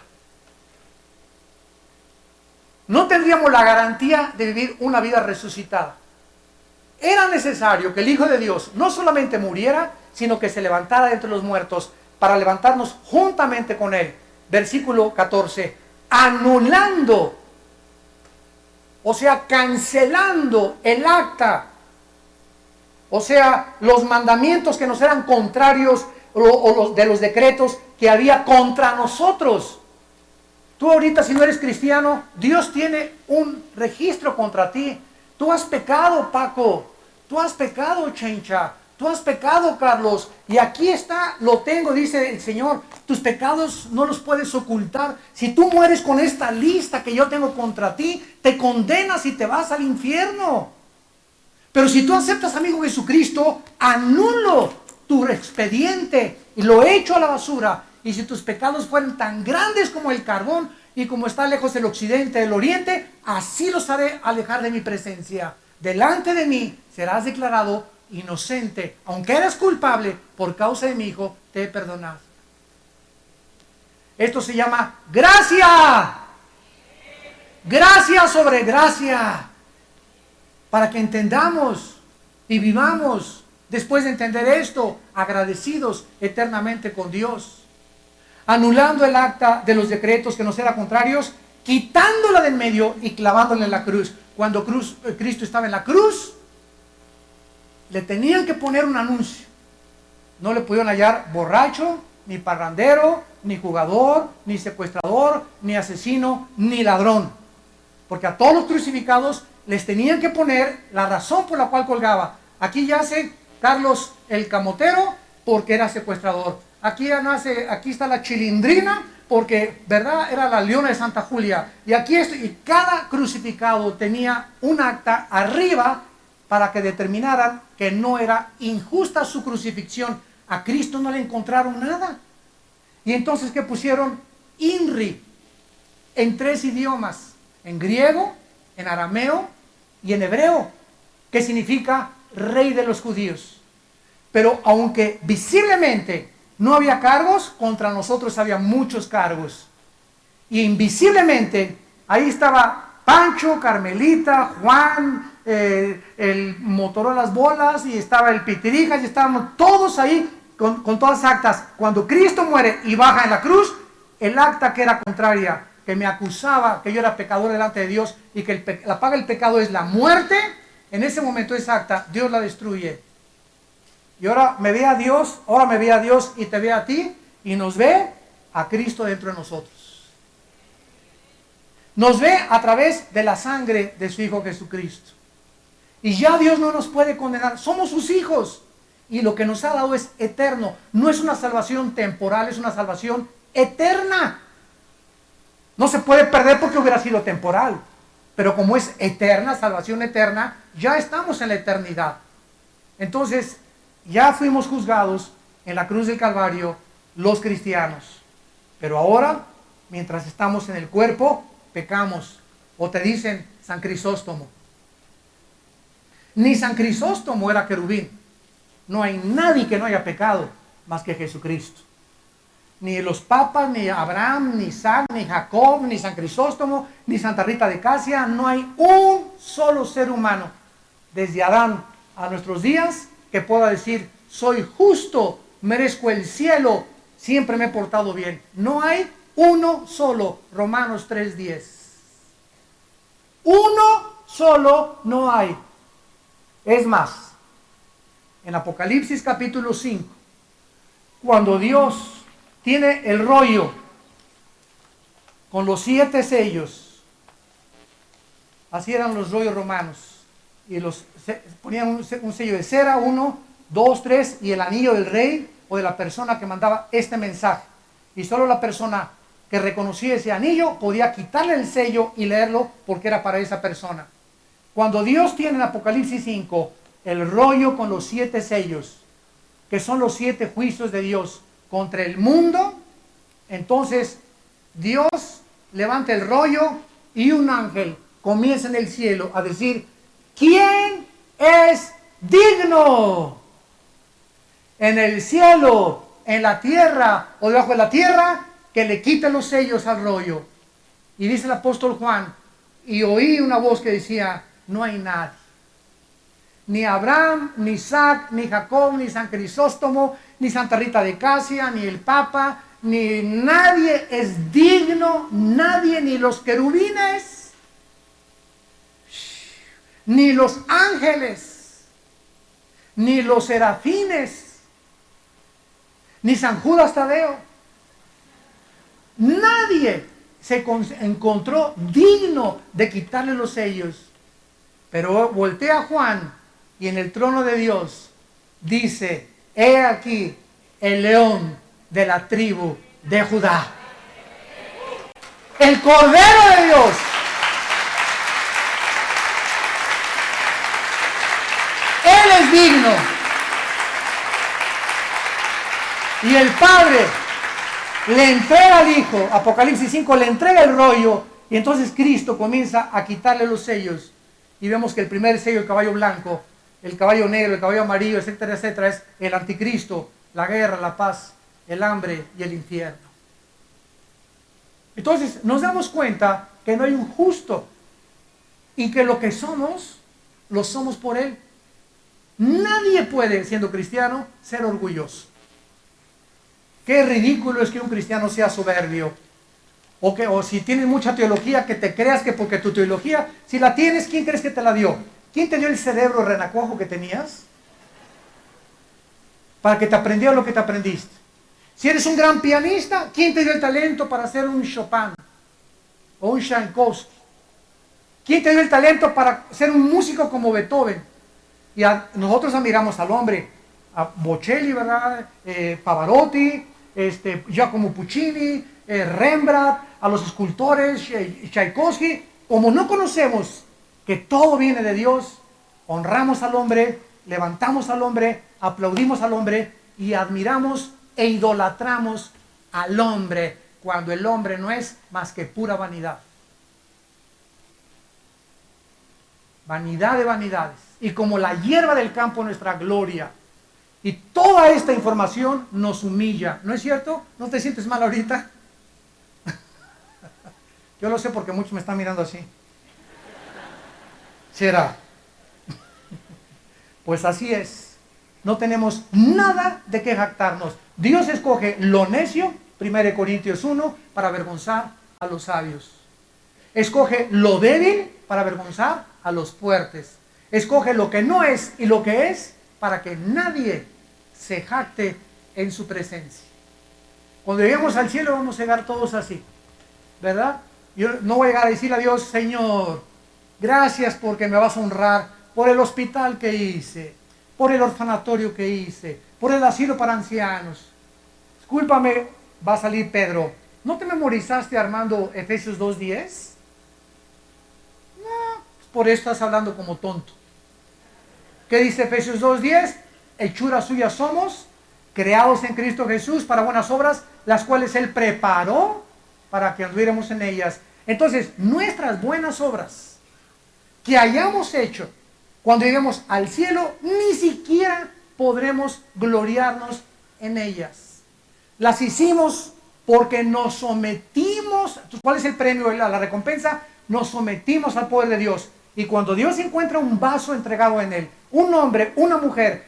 No tendríamos la garantía de vivir una vida resucitada. Era necesario que el Hijo de Dios no solamente muriera, sino que se levantara de entre los muertos para levantarnos juntamente con Él. Versículo 14. Anulando, o sea, cancelando el acta, o sea, los mandamientos que nos eran contrarios o de los decretos que había contra nosotros. Tú ahorita, si no eres cristiano, Dios tiene un registro contra ti. Tú has pecado, Paco. Tú has pecado, Chencha. Tú has pecado, Carlos. Y aquí está, lo tengo, dice el Señor. Tus pecados no los puedes ocultar. Si tú mueres con esta lista que yo tengo contra ti, te condenas y te vas al infierno. Pero si tú aceptas, amigo Jesucristo, anulo tu expediente y lo echo a la basura. Y si tus pecados fueran tan grandes como el carbón y como está lejos el occidente del oriente, así los haré alejar de mi presencia. Delante de mí serás declarado inocente. Aunque eres culpable, por causa de mi Hijo, te he perdonado. Esto se llama gracia. Gracia sobre gracia. Para que entendamos y vivamos, después de entender esto, agradecidos eternamente con Dios. Anulando el acta de los decretos que nos eran contrarios, quitándola del medio y clavándola en la cruz. Cuando Cristo estaba en la cruz, le tenían que poner un anuncio. No le pudieron hallar borracho, ni parrandero, ni jugador, ni secuestrador, ni asesino, ni ladrón. Porque a todos los crucificados les tenían que poner la razón por la cual colgaba. Aquí yace Carlos el Camotero porque era secuestrador. Aquí está la Chilindrina porque, ¿verdad?, era la Leona de Santa Julia. Y y cada crucificado tenía un acta arriba para que determinaran que no era injusta su crucifixión. A Cristo no le encontraron nada. Y entonces, ¿qué pusieron? INRI, en 3 idiomas, en griego, en arameo y en hebreo, que significa Rey de los Judíos. Pero aunque visiblemente no había cargos, contra nosotros había muchos cargos. Y invisiblemente, ahí estaba Pancho, Carmelita, Juan, el Motorola Las Bolas, y estaba el Pitirijas, y estábamos todos ahí con todas las actas, cuando Cristo muere y baja en la cruz, el acta que era contraria, que me acusaba que yo era pecador delante de Dios y que la paga del pecado es la muerte, en ese momento esa acta, Dios la destruye. Y ahora me ve a Dios, y te ve a ti, y nos ve a Cristo dentro de nosotros. Nos ve a través de la sangre de su Hijo Jesucristo. Y ya Dios no nos puede condenar, somos sus hijos. Y lo que nos ha dado es eterno. No es una salvación temporal, es una salvación eterna. No se puede perder porque hubiera sido temporal. Pero como es eterna, salvación eterna, ya estamos en la eternidad. Entonces, ya fuimos juzgados en la cruz del Calvario los cristianos. Pero ahora, mientras estamos en el cuerpo, pecamos. O te dicen San Crisóstomo. Ni San Crisóstomo era querubín. No hay nadie que no haya pecado más que Jesucristo. Ni los papas, ni Abraham, ni Isaac, ni Jacob, ni San Crisóstomo, ni Santa Rita de Casia. No hay un solo ser humano, desde Adán a nuestros días, que pueda decir, soy justo, merezco el cielo, siempre me he portado bien. No hay uno solo. Romanos 3:10. Uno solo no hay. Es más, en Apocalipsis capítulo 5, cuando Dios tiene el rollo con los 7 sellos, así eran los rollos romanos, y ponían un sello de cera, 1, 2, 3, y el anillo del rey o de la persona que mandaba este mensaje. Y solo la persona que reconocía ese anillo podía quitarle el sello y leerlo porque era para esa persona. Cuando Dios tiene en Apocalipsis 5 el rollo con los 7 sellos, que son los 7 juicios de Dios contra el mundo, entonces Dios levanta el rollo y un ángel comienza en el cielo a decir, ¿quién es digno? En el cielo, en la tierra o debajo de la tierra, que le quite los sellos al rollo. Y dice el apóstol Juan, y oí una voz que decía, no hay nadie. Ni Abraham, ni Isaac, ni Jacob, ni San Crisóstomo, ni Santa Rita de Casia, ni el Papa, ni nadie es digno, nadie, ni los querubines, ni los ángeles, ni los serafines, ni San Judas Tadeo. Nadie se encontró digno de quitarle los sellos. Pero voltea Juan y en el trono de Dios dice, he aquí el león de la tribu de Judá. El Cordero de Dios. Él es digno. Y el Padre le entrega al Hijo, Apocalipsis 5, le entrega el rollo, y entonces Cristo comienza a quitarle los sellos. Y vemos que el primer sello, el caballo blanco, el caballo negro, el caballo amarillo, etcétera, etcétera, es el anticristo, la guerra, la paz, el hambre y el infierno. Entonces nos damos cuenta que no hay un justo y que lo que somos, lo somos por Él. Nadie puede, siendo cristiano, ser orgulloso. Qué ridículo es que un cristiano sea soberbio. O si tienes mucha teología, que te creas que porque tu teología, si la tienes, ¿quién crees que te la dio? ¿Quién te dio el cerebro renacuajo que tenías? Para que te aprendieras lo que te aprendiste. Si eres un gran pianista, ¿quién te dio el talento para hacer un Chopin? O un Tchaikovsky. ¿Quién te dio el talento para ser un músico como Beethoven? Y nosotros admiramos al hombre, a Bocelli, ¿verdad? Pavarotti, Giacomo Puccini, Rembrandt, a los escultores, Tchaikovsky. Como no conocemos que todo viene de Dios, honramos al hombre, levantamos al hombre, aplaudimos al hombre y admiramos e idolatramos al hombre, cuando el hombre no es más que pura vanidad. Vanidad de vanidades. Y como la hierba del campo nuestra gloria. Y toda esta información nos humilla. ¿No es cierto? ¿No te sientes mal ahorita? Yo lo sé porque muchos me están mirando así. ¿Será? Pues así es. no tenemos nada de qué jactarnos. Dios escoge lo necio, 1 Corintios 1, para avergonzar a los sabios. Escoge lo débil para avergonzar a los fuertes. Escoge lo que no es y lo que es para que nadie se jacte en su presencia. Cuando lleguemos al cielo vamos a llegar todos así, ¿verdad? Yo no voy a llegar a decirle a Dios, Señor, gracias porque me vas a honrar por el hospital que hice, por el orfanatorio que hice, por el asilo para ancianos. Discúlpame, va a salir Pedro. ¿No te memorizaste, Armando, Efesios 2:10? No, por eso estás hablando como tonto. ¿Qué dice Efesios 2:10? Hechura suya somos, creados en Cristo Jesús para buenas obras, las cuales Él preparó para que anduviéramos en ellas. Entonces, nuestras buenas obras que hayamos hecho, cuando lleguemos al cielo, ni siquiera podremos gloriarnos en ellas. Las hicimos porque nos sometimos. ¿Cuál es el premio, la recompensa? Nos sometimos al poder de Dios. Y cuando Dios encuentra un vaso entregado en él, un hombre, una mujer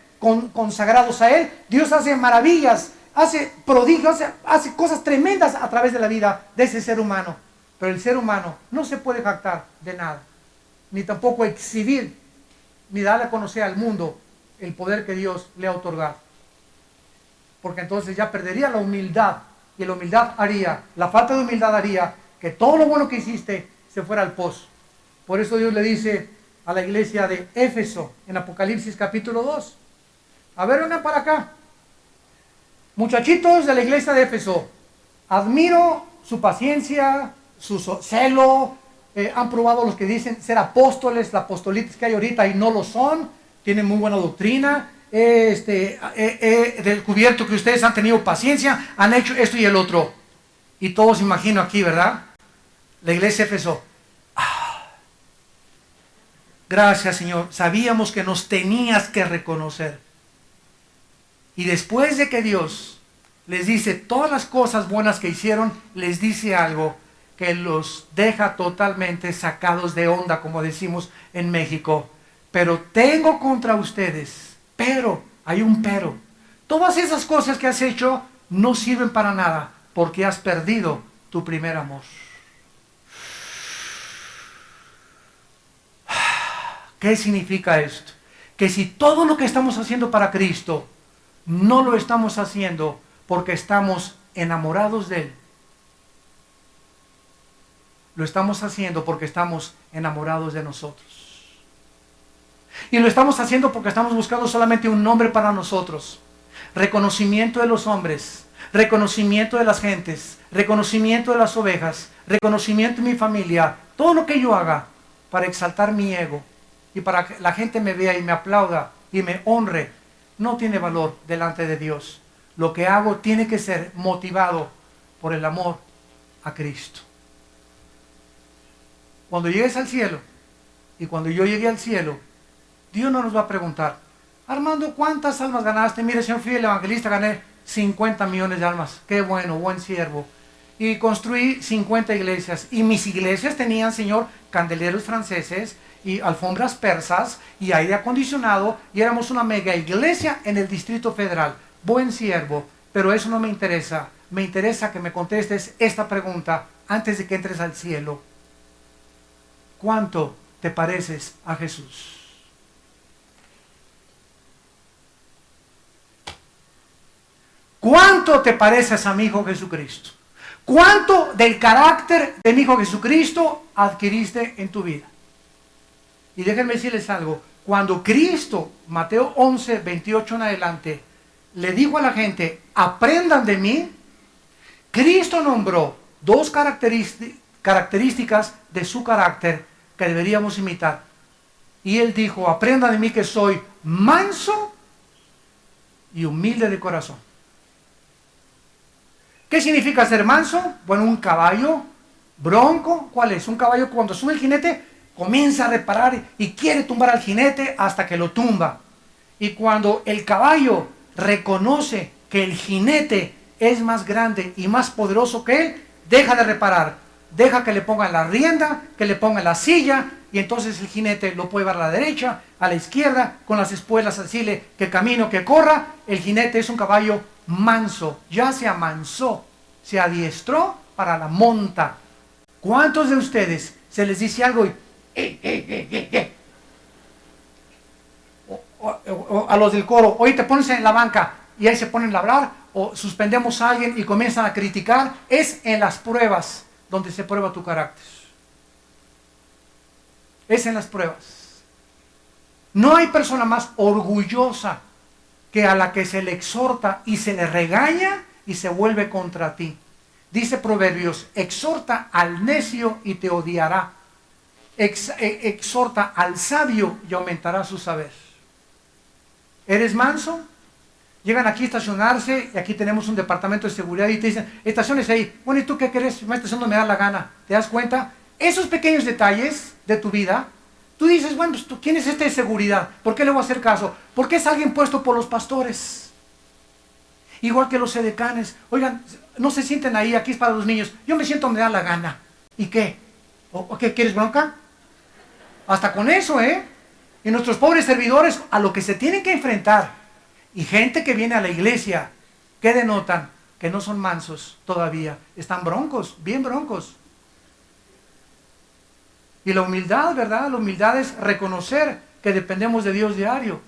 consagrados a él, Dios hace maravillas, hace prodigios, hace cosas tremendas a través de la vida de ese ser humano. Pero el ser humano no se puede jactar de nada, ni tampoco exhibir, ni darle a conocer al mundo el poder que Dios le ha otorgado. Porque entonces ya perdería la humildad, y la humildad haría, la falta de humildad haría que todo lo bueno que hiciste se fuera al pozo. Por eso Dios le dice a la iglesia de Éfeso en Apocalipsis capítulo 2. A ver, vengan para acá. Muchachitos de la iglesia de Éfeso, admiro su paciencia, su celo. Han probado los que dicen ser apóstoles, la apostolitis que hay ahorita y no lo son. Tienen muy buena doctrina. Descubierto que ustedes han tenido paciencia, han hecho esto y el otro. Y todos imagino aquí, ¿verdad? La iglesia de Éfeso. Gracias, Señor. Sabíamos que nos tenías que reconocer. Y después de que Dios les dice todas las cosas buenas que hicieron, les dice algo que los deja totalmente sacados de onda, como decimos en México. Pero tengo contra ustedes, pero, hay un pero. Todas esas cosas que has hecho no sirven para nada, porque has perdido tu primer amor. ¿Qué significa esto? Que si todo lo que estamos haciendo para Cristo no lo estamos haciendo porque estamos enamorados de Él, lo estamos haciendo porque estamos enamorados de nosotros. Y lo estamos haciendo porque estamos buscando solamente un nombre para nosotros. Reconocimiento de los hombres, reconocimiento de las gentes, reconocimiento de las ovejas, reconocimiento de mi familia. Todo lo que yo haga para exaltar mi ego y para que la gente me vea y me aplauda y me honre, no tiene valor delante de Dios. Lo que hago tiene que ser motivado por el amor a Cristo. Cuando llegues al cielo, y cuando yo llegue al cielo, Dios no nos va a preguntar, Armando, ¿cuántas almas ganaste? Mire, señor, fui el evangelista, gané 50 millones de almas. Qué bueno, buen siervo. Y construí 50 iglesias. Y mis iglesias tenían, Señor, candeleros franceses y alfombras persas y aire acondicionado. Y éramos una mega iglesia en el Distrito Federal. Buen siervo. Pero eso no me interesa. Me interesa que me contestes esta pregunta antes de que entres al cielo. ¿Cuánto te pareces a Jesús? ¿Cuánto te pareces a mi Hijo Jesucristo? ¿Cuánto del carácter de mi Hijo Jesucristo adquiriste en tu vida? Y déjenme decirles algo. Cuando Cristo, Mateo 11, 28 en adelante, le dijo a la gente, aprendan de mí, Cristo nombró dos características de su carácter que deberíamos imitar. Y Él dijo, aprendan de mí que soy manso y humilde de corazón. ¿Qué significa ser manso? Bueno, un caballo bronco. ¿Cuál es? Un caballo cuando sube el jinete comienza a reparar y quiere tumbar al jinete hasta que lo tumba. Y cuando el caballo reconoce que el jinete es más grande y más poderoso que él, deja de reparar. Deja que le pongan la rienda, que le pongan la silla y entonces el jinete lo puede llevar a la derecha, a la izquierda, con las espuelas, decirle que camino, que corra. El jinete es un caballo manso, ya se amansó, se adiestró para la monta. ¿Cuántos de ustedes se les dice algo y o a los del coro, hoy te pones en la banca y ahí se ponen a hablar, o suspendemos a alguien y comienzan a criticar? Es en las pruebas donde se prueba tu carácter. Es en las pruebas. No hay persona más orgullosa que a la que se le exhorta y se le regaña y se vuelve contra ti. Dice Proverbios, exhorta al necio y te odiará. Exhorta al sabio y aumentará su saber. ¿Eres manso? Llegan aquí a estacionarse y aquí tenemos un departamento de seguridad y te dicen, estaciones ahí. Bueno, ¿y tú qué querés? Me estaciono, me da la gana. ¿Te das cuenta? Esos pequeños detalles de tu vida, tú dices, bueno, pues, ¿quién es este de seguridad? ¿Por qué le voy a hacer caso? Porque es alguien puesto por los pastores. Igual que los edecanes. Oigan, no se sienten ahí, aquí es para los niños. Yo me siento, me da la gana. ¿Y qué? ¿O qué? ¿Quieres bronca? Hasta con eso, ¿eh? Y nuestros pobres servidores a lo que se tienen que enfrentar. Y gente que viene a la iglesia, ¿qué denotan? Que no son mansos todavía. Están broncos, bien broncos. Y la humildad, ¿verdad? La humildad es reconocer que dependemos de Dios diario.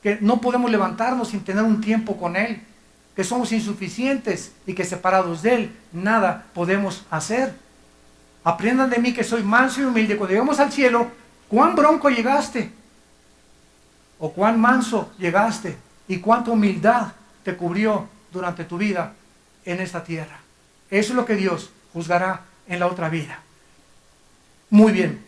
Que no podemos levantarnos sin tener un tiempo con Él. Que somos insuficientes y que separados de Él nada podemos hacer. Aprendan de mí que soy manso y humilde. Cuando llegamos al cielo, ¿cuán bronco llegaste? ¿O cuán manso llegaste? ¿Y cuánta humildad te cubrió durante tu vida en esta tierra? Eso es lo que Dios juzgará en la otra vida. Muy bien.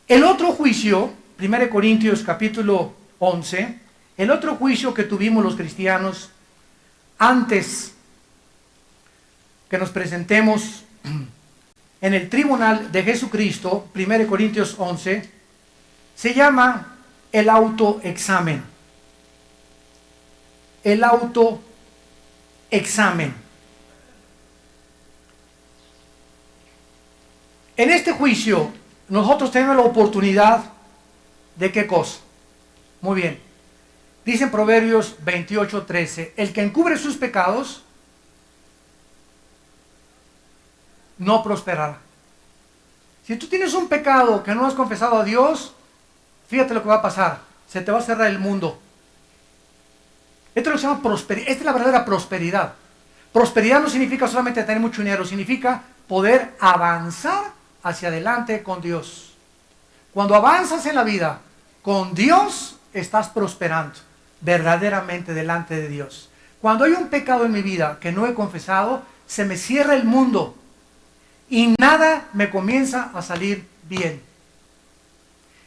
El otro juicio, 1 Corintios capítulo 11, el otro juicio que tuvimos los cristianos antes que nos presentemos en el tribunal de Jesucristo, 1 Corintios 11, se llama el autoexamen. El autoexamen. En este juicio, nosotros tenemos la oportunidad de ¿qué cosa? Muy bien. Dice en Proverbios 28:13, el que encubre sus pecados no prosperará. Si tú tienes un pecado que no has confesado a Dios, fíjate lo que va a pasar. Se te va a cerrar el mundo. Esto es lo que se llama prosperidad. Esta es la verdadera prosperidad. Prosperidad no significa solamente tener mucho dinero, significa poder avanzar hacia adelante con Dios. Cuando avanzas en la vida con Dios, estás prosperando verdaderamente delante de Dios. Cuando hay un pecado en mi vida que no he confesado, se me cierra el mundo y nada me comienza a salir bien.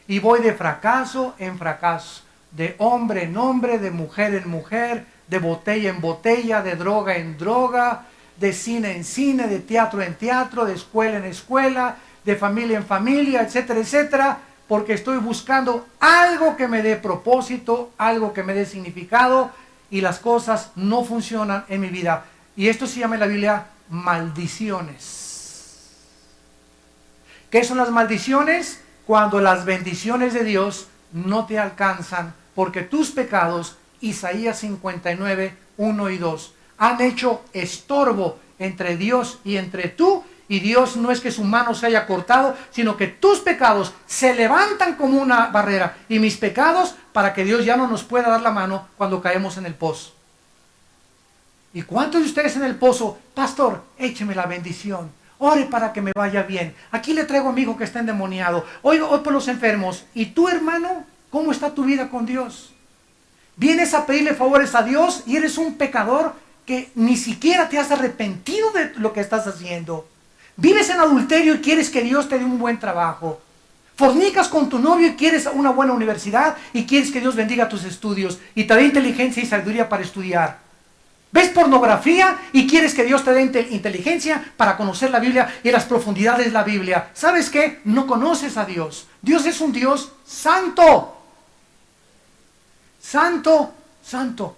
Y voy de fracaso en fracaso, de hombre en hombre, de mujer en mujer, de botella en botella, de droga en droga, de cine en cine, de teatro en teatro, de escuela en escuela, de familia en familia, etcétera, etcétera, porque estoy buscando algo que me dé propósito, algo que me dé significado, y las cosas no funcionan en mi vida. Y esto se llama en la Biblia maldiciones. ¿Qué son las maldiciones? Cuando las bendiciones de Dios no te alcanzan, porque tus pecados, Isaías 59, 1 y 2, han hecho estorbo entre Dios y entre tú, y Dios no es que su mano se haya cortado, sino que tus pecados se levantan como una barrera, y mis pecados, para que Dios ya no nos pueda dar la mano cuando caemos en el pozo. ¿Y cuántos de ustedes en el pozo? Pastor, écheme la bendición, ore para que me vaya bien, aquí le traigo a mi hijo que está endemoniado, hoy por los enfermos. ¿Y tú, hermano, cómo está tu vida con Dios? Vienes a pedirle favores a Dios y eres un pecador que ni siquiera te has arrepentido de lo que estás haciendo. Vives en adulterio y quieres que Dios te dé un buen trabajo. Fornicas con tu novio y quieres una buena universidad y quieres que Dios bendiga tus estudios y te dé inteligencia y sabiduría para estudiar. Ves pornografía y quieres que Dios te dé inteligencia para conocer la Biblia y las profundidades de la Biblia. ¿Sabes qué? No conoces a Dios. Dios es un Dios santo. Santo, santo.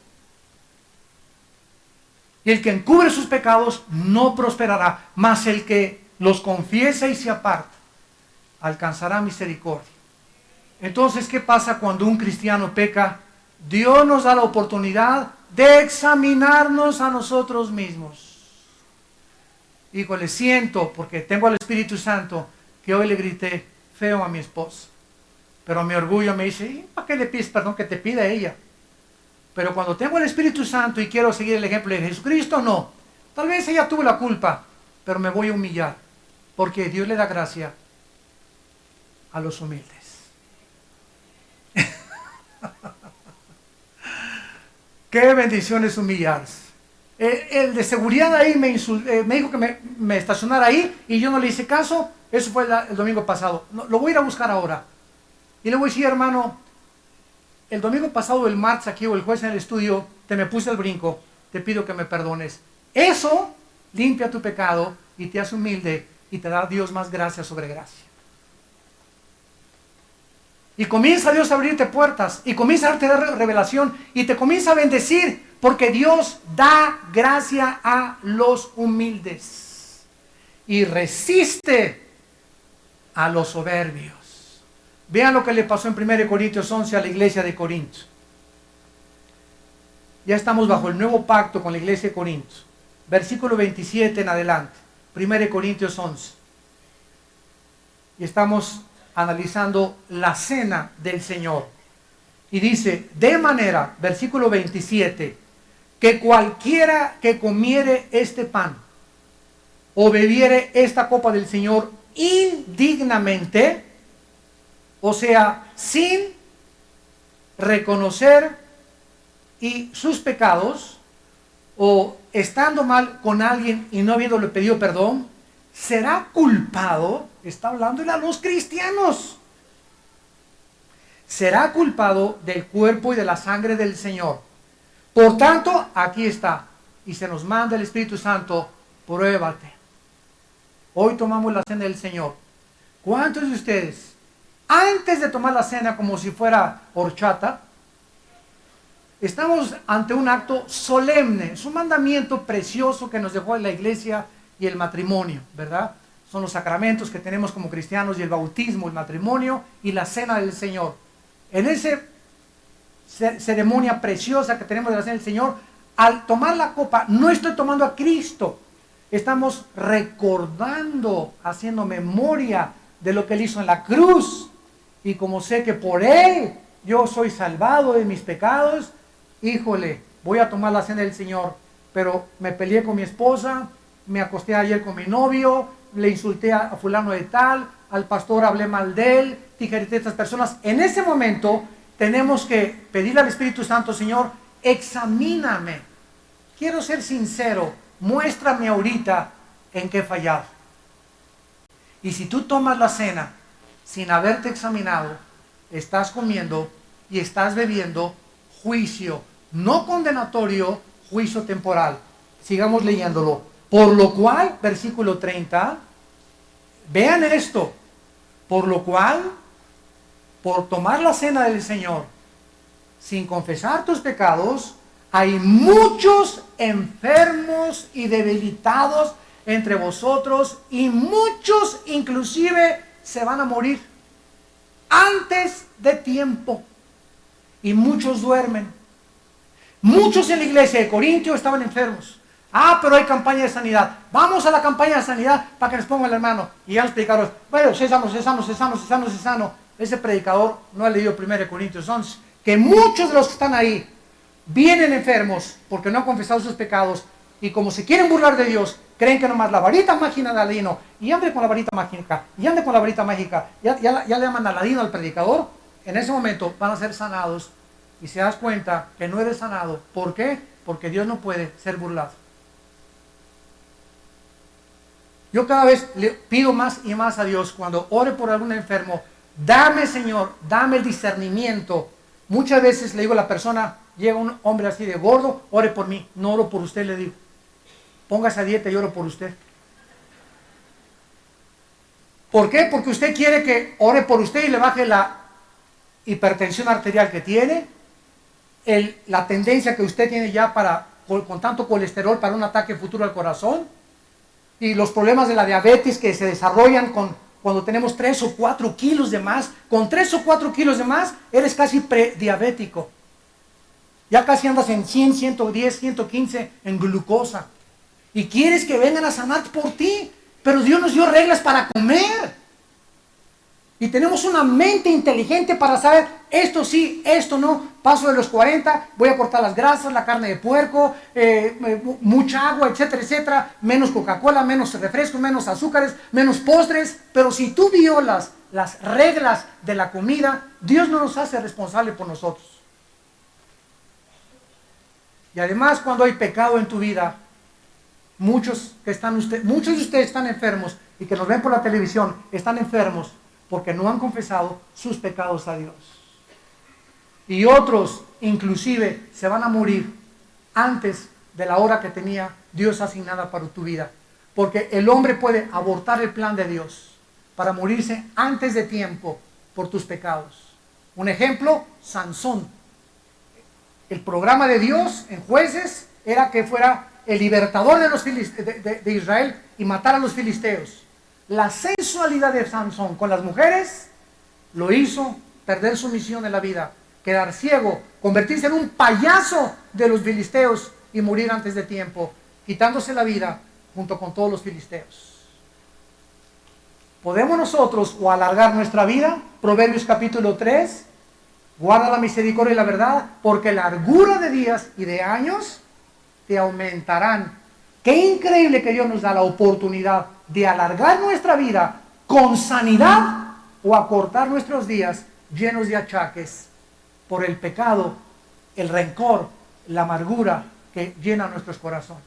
Y el que encubre sus pecados no prosperará, mas el que los confiesa y se aparta alcanzará misericordia. Entonces, ¿qué pasa cuando un cristiano peca? Dios nos da la oportunidad de examinarnos a nosotros mismos. Híjole, siento, porque tengo al Espíritu Santo, que hoy le grité feo a mi esposa. Pero mi orgullo me dice, ¿y para qué le pides perdón? Que te pida ella. Pero cuando tengo el Espíritu Santo y quiero seguir el ejemplo de Jesucristo, no. Tal vez ella tuvo la culpa, pero me voy a humillar. Porque Dios le da gracia a los humildes. Qué bendición es humillarse. El de seguridad ahí me dijo que me estacionara ahí y yo no le hice caso. Eso fue el domingo pasado. No, lo voy a ir a buscar ahora. Y le voy a decir, hermano, el domingo pasado, el martes aquí o el jueves en el estudio, te me puse al brinco, te pido que me perdones. Eso limpia tu pecado y te hace humilde y te da a Dios más gracia sobre gracia. Y comienza Dios a abrirte puertas y comienza a darte revelación y te comienza a bendecir porque Dios da gracia a los humildes y resiste a los soberbios. Vean lo que le pasó en 1 Corintios 11 a la iglesia de Corinto. Ya estamos bajo el nuevo pacto con la iglesia de Corinto. Versículo 27 en adelante. 1 Corintios 11. Y estamos analizando la cena del Señor. Y dice, de manera, versículo 27, que cualquiera que comiere este pan o bebiere esta copa del Señor indignamente, o sea, sin reconocer y sus pecados, o estando mal con alguien y no habiéndole pedido perdón, será culpado, está hablándole a los cristianos, será culpado del cuerpo y de la sangre del Señor. Por tanto, aquí está, y se nos manda el Espíritu Santo, pruébate. Hoy tomamos la cena del Señor. ¿Cuántos de ustedes, antes de tomar la cena como si fuera horchata, estamos ante un acto solemne? Es un mandamiento precioso que nos dejó la iglesia y el matrimonio, ¿verdad? Son los sacramentos que tenemos como cristianos y el bautismo, el matrimonio y la cena del Señor. En esa ceremonia preciosa que tenemos de la cena del Señor, al tomar la copa, no estoy tomando a Cristo. Estamos recordando, haciendo memoria de lo que Él hizo en la cruz. Y como sé que por Él yo soy salvado de mis pecados, híjole, voy a tomar la cena del Señor. Pero me peleé con mi esposa, me acosté ayer con mi novio, le insulté a fulano de tal, al pastor hablé mal de él, tijerité a estas personas. En ese momento tenemos que pedirle al Espíritu Santo, Señor, examíname. Quiero ser sincero, muéstrame ahorita en qué he fallado. Y si tú tomas la cena sin haberte examinado, estás comiendo y estás bebiendo juicio, no condenatorio, juicio temporal. Sigamos leyéndolo. Por lo cual, versículo 30, vean esto, por lo cual, por tomar la cena del Señor, sin confesar tus pecados, hay muchos enfermos y debilitados entre vosotros, y muchos inclusive se van a morir antes de tiempo, y muchos duermen. Muchos en la iglesia de Corintio estaban enfermos. Ah, pero hay campaña de sanidad. Vamos a la campaña de sanidad para que nos ponga el hermano. Y ya los predicadores, bueno, sé sano. Ese predicador no ha leído 1 Corintios 11. Que muchos de los que están ahí vienen enfermos porque no han confesado sus pecados. Y como se quieren burlar de Dios, creen que nomás la varita mágica de Aladino, y ande con la varita mágica, ya le llaman Aladino al predicador. En ese momento van a ser sanados. Y se das cuenta que no eres sanado. ¿Por qué? Porque Dios no puede ser burlado. Yo cada vez le pido más y más a Dios cuando ore por algún enfermo. Dame, Señor, dame el discernimiento. Muchas veces le digo a la persona, llega un hombre así de gordo, ore por mí. No oro por usted, le digo. Póngase a dieta y oro por usted. ¿Por qué? Porque usted quiere que ore por usted y le baje la hipertensión arterial que tiene, la tendencia que usted tiene ya con tanto colesterol para un ataque futuro al corazón, y los problemas de la diabetes que se desarrollan con cuando tenemos 3 o 4 kilos de más. Con 3 o 4 kilos de más, eres casi prediabético. Ya casi andas en 100, 110, 115 en glucosa. Y quieres que vengan a sanar por ti. Pero Dios nos dio reglas para comer. Y tenemos una mente inteligente para saber, esto sí, esto no. Paso de los 40, voy a cortar las grasas, la carne de puerco, mucha agua, etcétera, etcétera. Menos Coca-Cola, menos refrescos, menos azúcares, menos postres. Pero si tú violas las reglas de la comida, Dios no nos hace responsable por nosotros. Y además, cuando hay pecado en tu vida, muchos de ustedes están enfermos y que nos ven por la televisión, están enfermos porque no han confesado sus pecados a Dios. Y otros, inclusive, se van a morir antes de la hora que tenía Dios asignada para tu vida. Porque el hombre puede abortar el plan de Dios para morirse antes de tiempo por tus pecados. Un ejemplo, Sansón. El programa de Dios en Jueces era que fuera el libertador de Israel y matar a los filisteos. La sensualidad de Sansón con las mujeres lo hizo perder su misión en la vida, quedar ciego, convertirse en un payaso de los filisteos y morir antes de tiempo, quitándose la vida junto con todos los filisteos. ¿Podemos nosotros o alargar nuestra vida? Proverbios capítulo 3, guarda la misericordia y la verdad, porque largura de días y de años te aumentarán. Qué increíble que Dios nos da la oportunidad de alargar nuestra vida con sanidad o acortar nuestros días llenos de achaques por el pecado, el rencor, la amargura que llena nuestros corazones.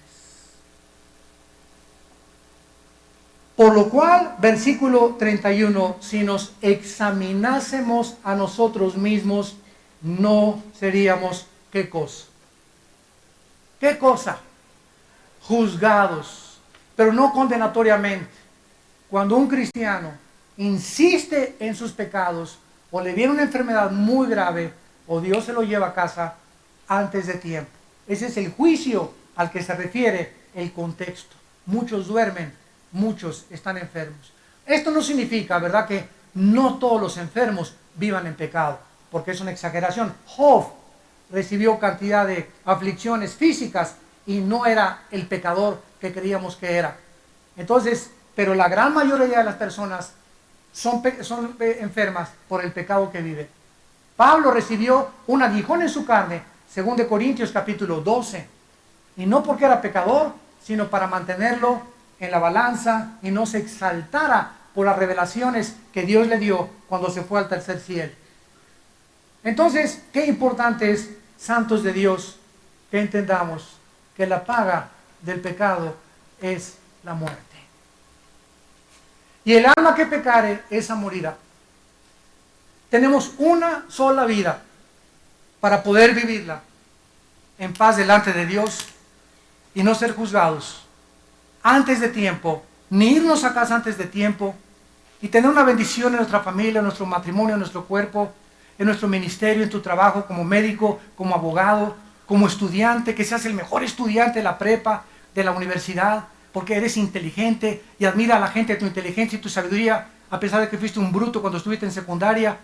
Por lo cual, versículo 31, si nos examinásemos a nosotros mismos, no seríamos, ¿qué cosa? ¿Qué cosa? Juzgados, pero no condenatoriamente. Cuando un cristiano insiste en sus pecados, o le viene una enfermedad muy grave, o Dios se lo lleva a casa antes de tiempo. Ese es el juicio al que se refiere el contexto. Muchos duermen, muchos están enfermos. Esto no significa, ¿verdad?, que no todos los enfermos vivan en pecado, porque es una exageración. Job recibió cantidad de aflicciones físicas y no era el pecador que creíamos que era. Entonces, pero la gran mayoría de las personas son enfermas por el pecado que viven. Pablo recibió un aguijón en su carne, según de Corintios capítulo 12, y no porque era pecador, sino para mantenerlo en la balanza y no se exaltara por las revelaciones que Dios le dio cuando se fue al tercer cielo. Entonces, qué importante es, santos de Dios, que entendamos que la paga del pecado es la muerte. Y el alma que pecare, esa morirá. Tenemos una sola vida para poder vivirla en paz delante de Dios y no ser juzgados antes de tiempo, ni irnos a casa antes de tiempo, y tener una bendición en nuestra familia, en nuestro matrimonio, en nuestro cuerpo, en nuestro ministerio, en tu trabajo, como médico, como abogado, como estudiante, que seas el mejor estudiante de la prepa, de la universidad, porque eres inteligente y admira a la gente de tu inteligencia y tu sabiduría, a pesar de que fuiste un bruto cuando estuviste en secundaria,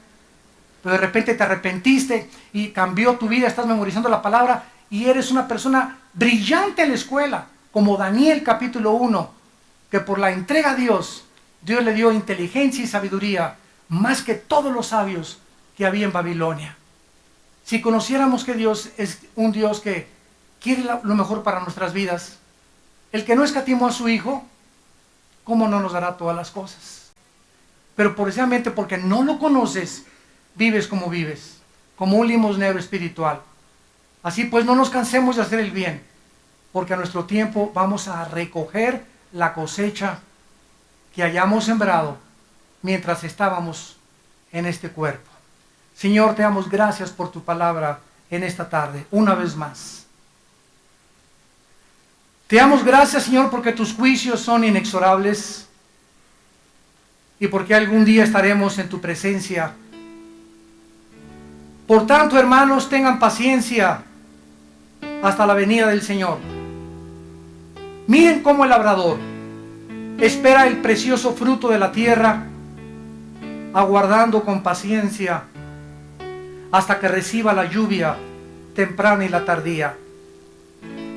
pero de repente te arrepentiste y cambió tu vida, estás memorizando la palabra y eres una persona brillante en la escuela, como Daniel capítulo 1, que por la entrega a Dios, Dios le dio inteligencia y sabiduría, más que todos los sabios que había en Babilonia. Si conociéramos que Dios es un Dios que quiere lo mejor para nuestras vidas, el que no escatimó a su Hijo, ¿cómo no nos dará todas las cosas? Pero precisamente porque no lo conoces, vives, como un limosnero espiritual. Así pues, no nos cansemos de hacer el bien, porque a nuestro tiempo vamos a recoger la cosecha que hayamos sembrado mientras estábamos en este cuerpo. Señor, te damos gracias por tu palabra en esta tarde, una vez más. Te damos gracias, Señor, porque tus juicios son inexorables y porque algún día estaremos en tu presencia. Por tanto, hermanos, tengan paciencia hasta la venida del Señor. Miren cómo el labrador espera el precioso fruto de la tierra aguardando con paciencia hasta que reciba la lluvia temprana y la tardía.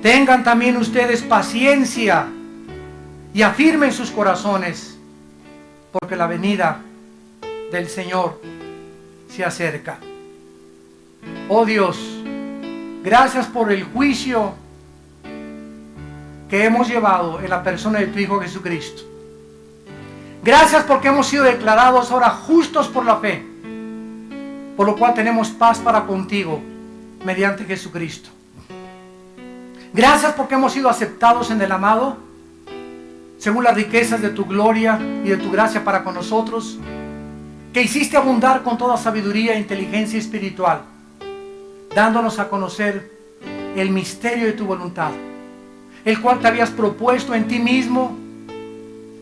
Tengan también ustedes paciencia y afirmen sus corazones, porque la venida del Señor se acerca. Oh Dios, gracias por el juicio que hemos llevado en la persona de tu Hijo Jesucristo. Gracias porque hemos sido declarados ahora justos por la fe, por lo cual tenemos paz para contigo mediante Jesucristo. Gracias porque hemos sido aceptados en el amado, según las riquezas de tu gloria y de tu gracia para con nosotros, que hiciste abundar con toda sabiduría e inteligencia espiritual, dándonos a conocer el misterio de tu voluntad, el cual te habías propuesto en ti mismo,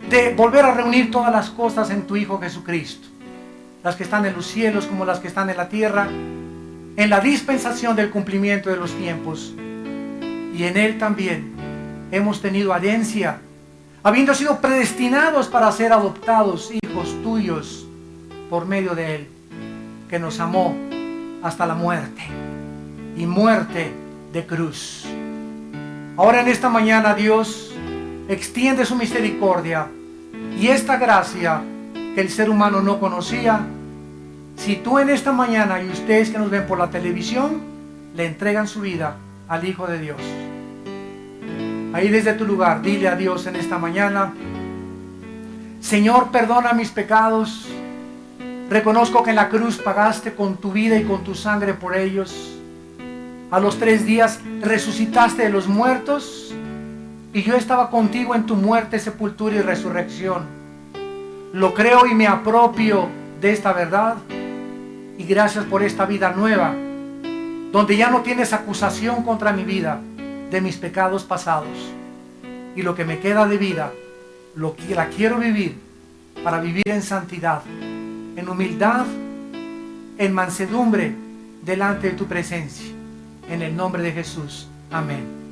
de volver a reunir todas las cosas en tu Hijo Jesucristo, las que están en los cielos como las que están en la tierra, en la dispensación del cumplimiento de los tiempos. Y en Él también hemos tenido herencia, habiendo sido predestinados para ser adoptados hijos tuyos por medio de Él, que nos amó hasta la muerte, y muerte de cruz. Ahora en esta mañana, Dios extiende su misericordia y esta gracia que el ser humano no conocía. Si tú en esta mañana y ustedes que nos ven por la televisión le entregan su vida al Hijo de Dios, ahí desde tu lugar dile a Dios en esta mañana: Señor, perdona mis pecados. Reconozco que en la cruz pagaste con tu vida y con tu sangre por ellos. A los 3 días resucitaste de los muertos, y yo estaba contigo en tu muerte, sepultura y resurrección. Lo creo y me apropio de esta verdad, y gracias por esta vida nueva, donde ya no tienes acusación contra mi vida de mis pecados pasados, y lo que me queda de vida la quiero vivir para vivir en santidad, en humildad, en mansedumbre delante de tu presencia. En el nombre de Jesús. Amén.